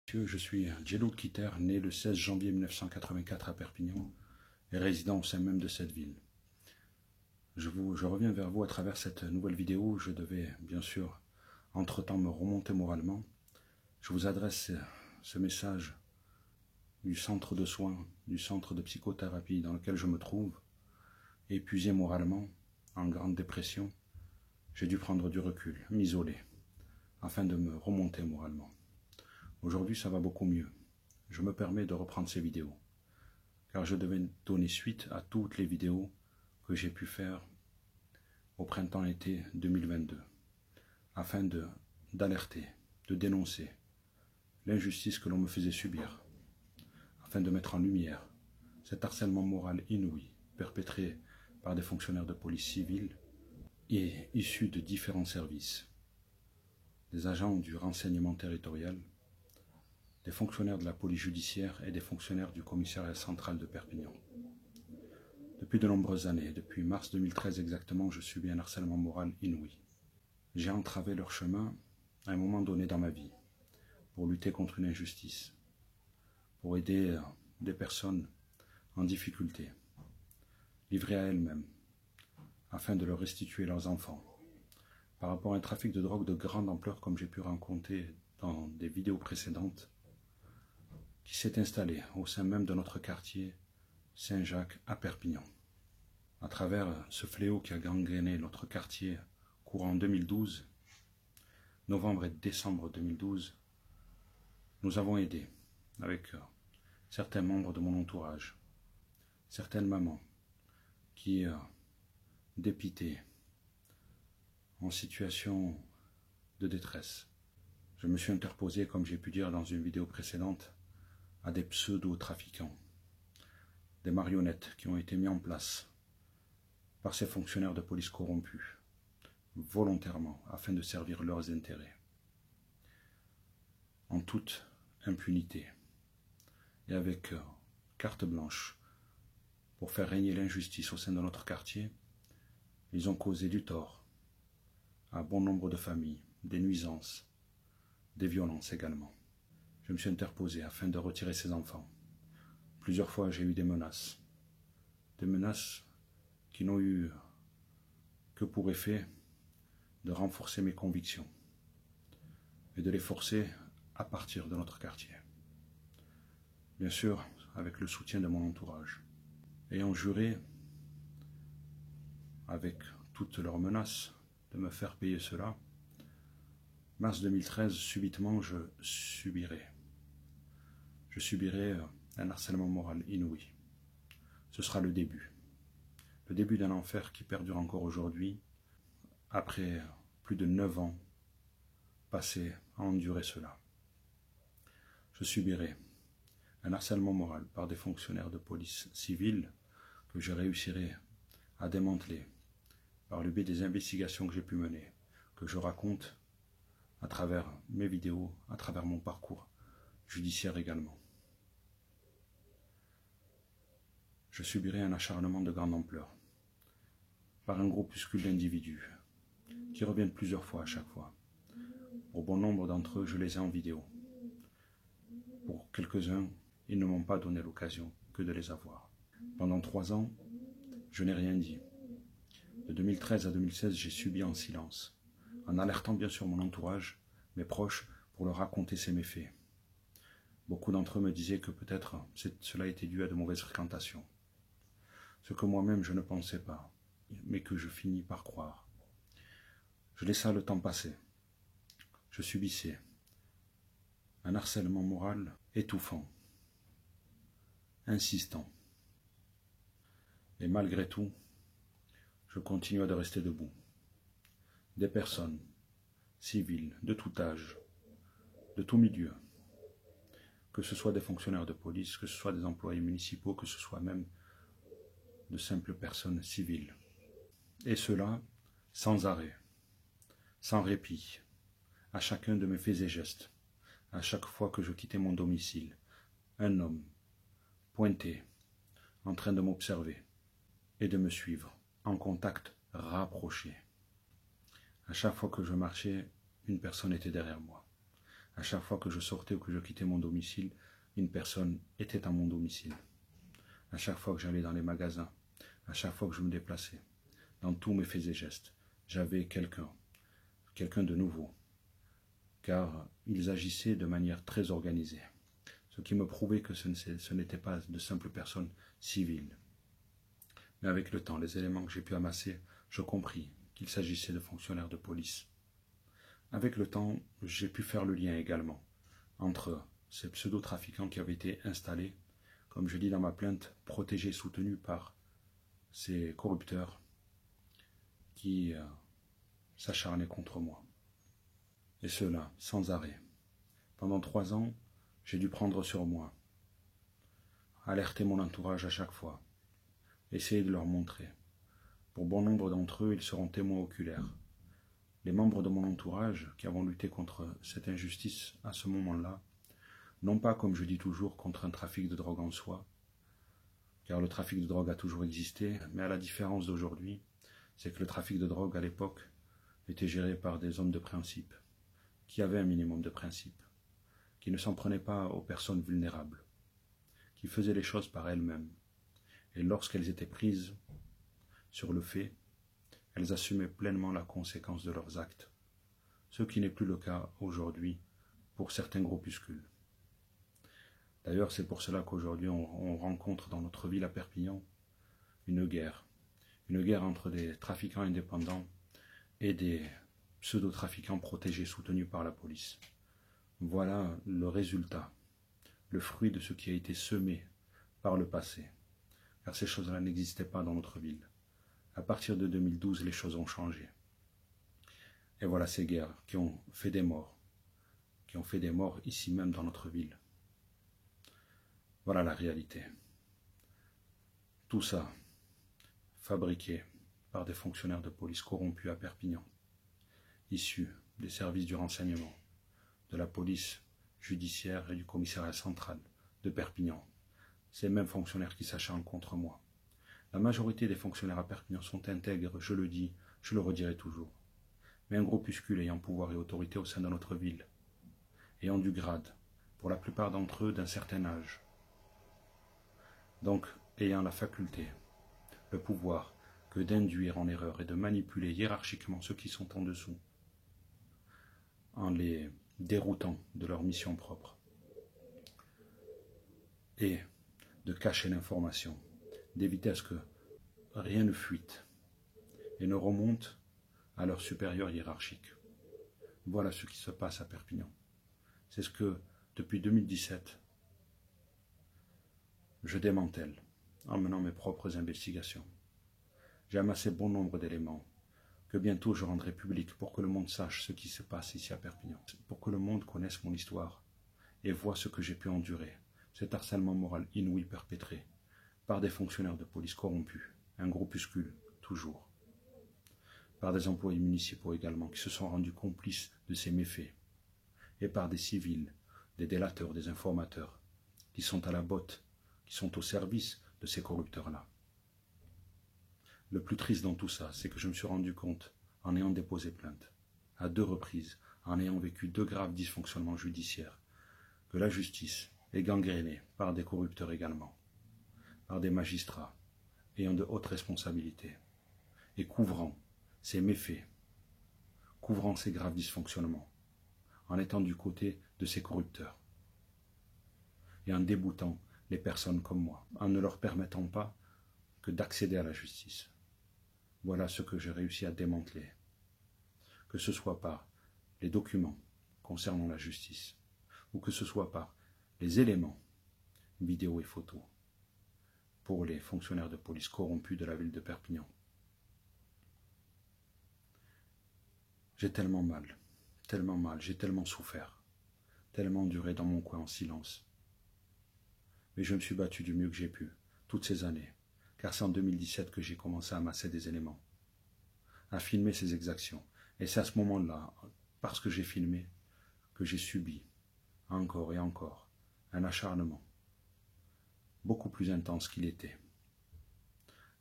Je suis Djeloul Kiter, né le 16 janvier 1984 à Perpignan et résident au sein même de cette ville. Je reviens vers vous à travers cette nouvelle vidéo. Je devais bien sûr entre-temps me remonter moralement. Je vous adresse ce message du centre de soins, du centre de psychothérapie dans lequel je me trouve, épuisé moralement, en grande dépression. J'ai dû prendre du recul, m'isoler, afin de me remonter moralement. Aujourd'hui, ça va beaucoup mieux. Je me permets de reprendre ces vidéos, car je devais donner suite à toutes les vidéos que j'ai pu faire au printemps-été 2022, afin d'alerter, de dénoncer l'injustice que l'on me faisait subir, afin de mettre en lumière cet harcèlement moral inouï perpétré par des fonctionnaires de police civile et issus de différents services, des agents du renseignement territorial, des fonctionnaires de la police judiciaire et des fonctionnaires du commissariat central de Perpignan. Depuis de nombreuses années, depuis mars 2013 exactement, je subis un harcèlement moral inouï. J'ai entravé leur chemin à un moment donné dans ma vie pour lutter contre une injustice, pour aider des personnes en difficulté, livrées à elles-mêmes, afin de leur restituer leurs enfants. Par rapport à un trafic de drogue de grande ampleur, comme j'ai pu raconter dans des vidéos précédentes, qui s'est installé au sein même de notre quartier Saint-Jacques à Perpignan. À travers ce fléau qui a gangréné notre quartier courant 2012, novembre et décembre 2012, nous avons aidé avec certains membres de mon entourage, certaines mamans qui, dépitées, en situation de détresse. Je me suis interposé, comme j'ai pu dire dans une vidéo précédente, à des pseudo-trafiquants, des marionnettes qui ont été mis en place par ces fonctionnaires de police corrompus, volontairement, afin de servir leurs intérêts, en toute impunité, et avec carte blanche, pour faire régner l'injustice au sein de notre quartier. Ils ont causé du tort à bon nombre de familles, des nuisances, des violences également. Je me suis interposé afin de retirer ces enfants. Plusieurs fois, j'ai eu des menaces qui n'ont eu que pour effet de renforcer mes convictions et de les forcer à partir de notre quartier. Bien sûr, avec le soutien de mon entourage. Ayant juré, avec toutes leurs menaces, de me faire payer cela, mars 2013, subitement, je subirai un harcèlement moral inouï. Ce sera le début d'un enfer qui perdure encore aujourd'hui, après plus de 9 ans passés à endurer cela. Je subirai un harcèlement moral par des fonctionnaires de police civile que je réussirai à démanteler par le biais des investigations que j'ai pu mener, que je raconte à travers mes vidéos, à travers mon parcours judiciaire également. Je subirai un acharnement de grande ampleur par un groupuscule d'individus qui reviennent plusieurs fois à chaque fois. Pour bon nombre d'entre eux, je les ai en vidéo. Pour quelques-uns, ils ne m'ont pas donné l'occasion que de les avoir. Pendant 3 ans, je n'ai rien dit. De 2013 à 2016, j'ai subi en silence, en alertant bien sûr mon entourage, mes proches, pour leur raconter ces méfaits. Beaucoup d'entre eux me disaient que peut-être cela était dû à de mauvaises fréquentations. Ce que moi-même je ne pensais pas, mais que je finis par croire. Je laissais le temps passer. Je subissais un harcèlement moral étouffant, insistant. Et malgré tout, je continuais de rester debout. Des personnes civiles, de tout âge, de tout milieu, que ce soit des fonctionnaires de police, que ce soit des employés municipaux, que ce soit même de simples personnes civiles. Et cela sans arrêt, sans répit, à chacun de mes faits et gestes, à chaque fois que je quittais mon domicile, un homme pointé, en train de m'observer et de me suivre, en contact rapproché. À chaque fois que je marchais, une personne était derrière moi. À chaque fois que je sortais ou que je quittais mon domicile, une personne était à mon domicile. À chaque fois que j'allais dans les magasins, à chaque fois que je me déplaçais, dans tous mes faits et gestes, j'avais quelqu'un de nouveau, car ils agissaient de manière très organisée, ce qui me prouvait que ce n'étaient pas de simples personnes civiles. Mais avec le temps, les éléments que j'ai pu amasser, je compris qu'il s'agissait de fonctionnaires de police. Avec le temps, j'ai pu faire le lien également entre ces pseudo-trafiquants qui avaient été installés, comme je dis dans ma plainte, protégés et soutenus par ces corrupteurs qui s'acharnaient contre moi. Et cela, sans arrêt. Pendant 3 ans, j'ai dû prendre sur moi, alerter mon entourage à chaque fois, essayer de leur montrer. Pour bon nombre d'entre eux, ils seront témoins oculaires. Les membres de mon entourage qui avons lutté contre cette injustice à ce moment-là, non pas, comme je dis toujours, contre un trafic de drogue en soi, car le trafic de drogue a toujours existé, mais à la différence d'aujourd'hui, c'est que le trafic de drogue à l'époque était géré par des hommes de principe, qui avaient un minimum de principe, qui ne s'en prenaient pas aux personnes vulnérables, qui faisaient les choses par elles-mêmes, et lorsqu'elles étaient prises sur le fait, elles assumaient pleinement la conséquence de leurs actes, ce qui n'est plus le cas aujourd'hui pour certains groupuscules. D'ailleurs, c'est pour cela qu'aujourd'hui on rencontre dans notre ville à Perpignan une guerre entre des trafiquants indépendants et des pseudo-trafiquants protégés soutenus par la police. Voilà le résultat, le fruit de ce qui a été semé par le passé, car ces choses-là n'existaient pas dans notre ville. À partir de 2012, les choses ont changé. Et voilà ces guerres qui ont fait des morts ici même dans notre ville. Voilà la réalité. Tout ça, fabriqué par des fonctionnaires de police corrompus à Perpignan, issus des services du renseignement, de la police judiciaire et du commissariat central de Perpignan. Ces mêmes fonctionnaires qui s'acharnent contre moi. La majorité des fonctionnaires à Perpignan sont intègres, je le dis, je le redirai toujours. Mais un groupuscule ayant pouvoir et autorité au sein de notre ville, ayant du grade, pour la plupart d'entre eux d'un certain âge, donc ayant la faculté, le pouvoir, que d'induire en erreur et de manipuler hiérarchiquement ceux qui sont en dessous, en les déroutant de leur mission propre, et de cacher l'information, d'éviter à ce que rien ne fuite et ne remonte à leur supérieur hiérarchique. Voilà ce qui se passe à Perpignan. C'est ce que, depuis 2017, je démantèle en menant mes propres investigations. J'ai amassé bon nombre d'éléments que bientôt je rendrai publics pour que le monde sache ce qui se passe ici à Perpignan, pour que le monde connaisse mon histoire et voit ce que j'ai pu endurer, cet harcèlement moral inouï perpétré par des fonctionnaires de police corrompus, un groupuscule, toujours, par des employés municipaux également qui se sont rendus complices de ces méfaits, et par des civils, des délateurs, des informateurs, qui sont à la botte, qui sont au service de ces corrupteurs-là. Le plus triste dans tout ça, c'est que je me suis rendu compte, en ayant déposé plainte, à 2 reprises, en ayant vécu 2 graves dysfonctionnements judiciaires, que la justice est gangrénée par des corrupteurs également, par des magistrats ayant de hautes responsabilités, et couvrant ces méfaits, couvrant ces graves dysfonctionnements, en étant du côté de ces corrupteurs, et en déboutant les personnes comme moi, en ne leur permettant pas que d'accéder à la justice. Voilà ce que j'ai réussi à démanteler, que ce soit par les documents concernant la justice, ou que ce soit par les éléments, vidéos et photos, pour les fonctionnaires de police corrompus de la ville de Perpignan. J'ai tellement mal, j'ai tellement souffert, tellement enduré dans mon coin en silence. Mais je me suis battu du mieux que j'ai pu, toutes ces années, car c'est en 2017 que j'ai commencé à amasser des éléments, à filmer ces exactions. Et c'est à ce moment-là, parce que j'ai filmé, que j'ai subi, encore et encore, un acharnement, beaucoup plus intense qu'il était,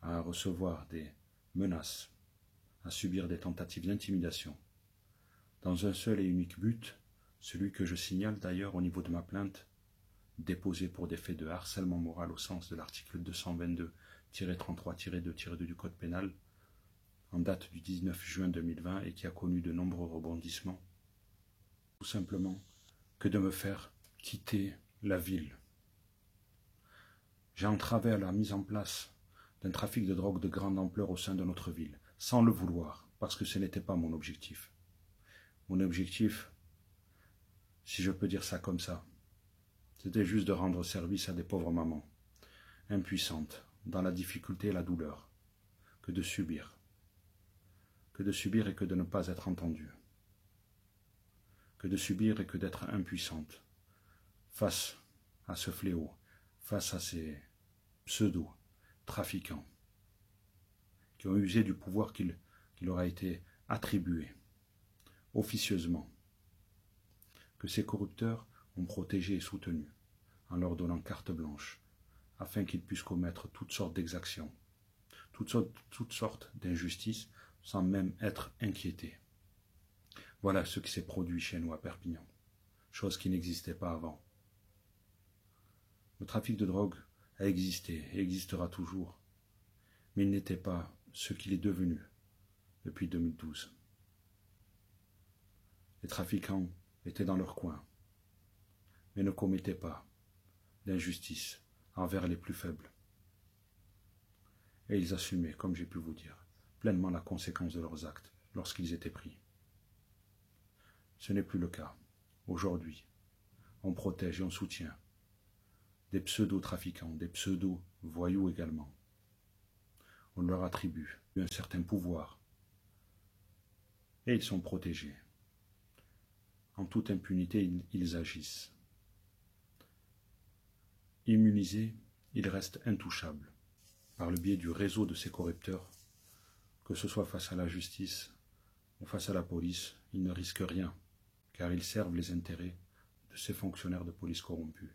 à recevoir des menaces, à subir des tentatives d'intimidation, dans un seul et unique but celui que je signale d'ailleurs au niveau de ma plainte, déposée pour des faits de harcèlement moral au sens de l'article 222-33-2-2 du Code pénal, en date du 19 juin 2020 et qui a connu de nombreux rebondissements, tout simplement que de me faire quitter la ville. J'ai entravé à la mise en place d'un trafic de drogue de grande ampleur au sein de notre ville, sans le vouloir, parce que ce n'était pas mon objectif. Mon objectif, si je peux dire ça comme ça, c'était juste de rendre service à des pauvres mamans, impuissantes, dans la difficulté et la douleur, que de subir et que de ne pas être entendues, que de subir et que d'être impuissante face à ce fléau, face à ces pseudo-trafiquants qui ont usé du pouvoir qui leur a été attribué officieusement, que ces corrupteurs ont protégé et soutenu en leur donnant carte blanche afin qu'ils puissent commettre toutes sortes d'exactions, toutes sortes d'injustices sans même être inquiétés. Voilà ce qui s'est produit chez nous à Perpignan, chose qui n'existait pas avant. Le trafic de drogue a existé et existera toujours, mais il n'était pas ce qu'il est devenu depuis 2012. Les trafiquants étaient dans leur coin, mais ne commettaient pas d'injustice envers les plus faibles. Et ils assumaient, comme j'ai pu vous dire, pleinement la conséquence de leurs actes lorsqu'ils étaient pris. Ce n'est plus le cas. Aujourd'hui, on protège et on soutient des pseudo-trafiquants, des pseudo-voyous également. On leur attribue un certain pouvoir et ils sont protégés. En toute impunité, ils agissent. Immunisés, ils restent intouchables par le biais du réseau de ces corrupteurs, que ce soit face à la justice ou face à la police, ils ne risquent rien, car ils servent les intérêts de ces fonctionnaires de police corrompus.